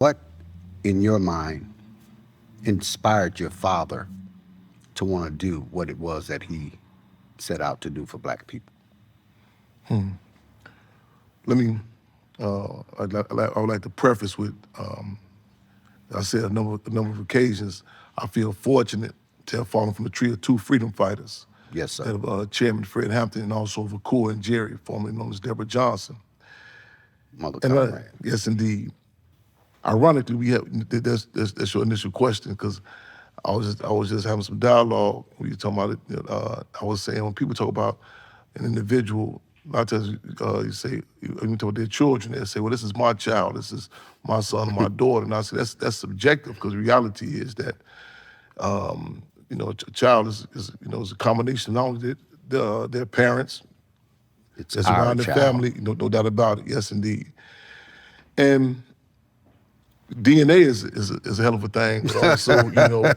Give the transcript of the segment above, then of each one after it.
What, in your mind, inspired your father to want to do what it was that he set out to do for black people? Let me, I would like to preface with, I said a number of occasions, I feel fortunate to have fallen from the tree of two freedom fighters, Yes, sir. that of Chairman Fred Hampton and also Vakua and Jerry, formerly known as Deborah Johnson. Mother And Comrade. yes, indeed. Ironically, that's your initial question, because I was just having some dialogue when you talking about it. I was saying when people talk about an individual, a lot of times you say, when you talk about their children, they say, well, this is my child, this is my son or my daughter. And I say that's subjective, because reality is that a child is a combination of not only their parents, It's that's our around their child. family, no doubt about it. Yes, indeed. And DNA is a hell of a thing, but also, the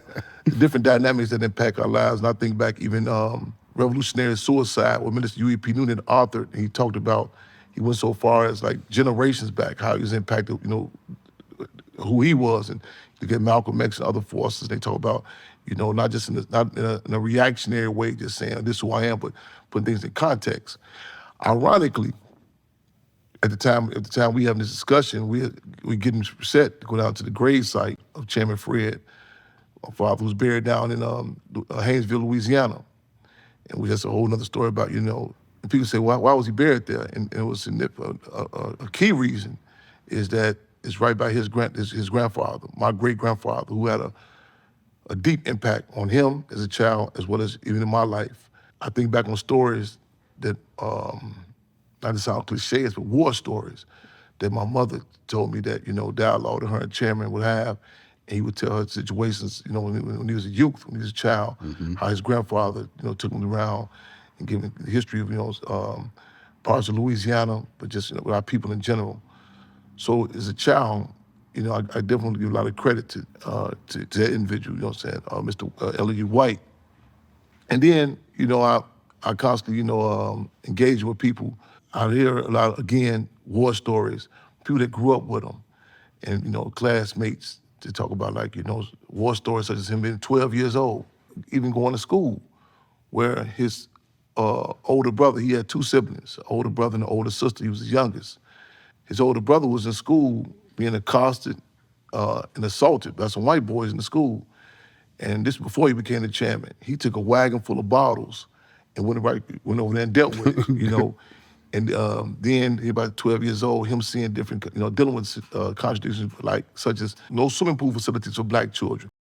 different dynamics that impact our lives. And I think back even revolutionary suicide, what Minister U.E.P. Noonan authored, and he talked about, he went so far as like generations back, how he was impacted, who he was. And you get Malcolm X and other forces, they talk about, not just not in a reactionary way, just saying this is who I am, but putting things in context. Ironically, at the time we having this discussion, we getting set to go down to the grave site of Chairman Fred, my father, was buried down in Haynesville, Louisiana. And we just a whole nother story about, and people say, why was he buried there? And it was significant. A key reason is that it's right by his grandfather, my great grandfather, who had a deep impact on him as a child, as well as even in my life. I think back on stories that, not to sound cliches, but war stories that my mother told me that, dialogue that her and Chairman would have. And he would tell her situations, when he was a youth, when he was a child, how his grandfather, took him around and gave him the history of, parts of Louisiana, but just, with our people in general. So as a child, I definitely give a lot of credit to that individual, Mr. L.E. White. And then, I constantly, engage with people. I hear a lot, again, war stories, people that grew up with him, and, classmates to talk about, like, war stories such as him being 12 years old, even going to school, where his older brother, he had two siblings, an older brother and an older sister, he was the youngest. His older brother was in school being accosted and assaulted by some white boys in the school. And this before he became the chairman. He took a wagon full of bottles and went over there and dealt with it, And then he about 12 years old, him seeing different, dealing with contradictions like such as no swimming pool facilities for black children.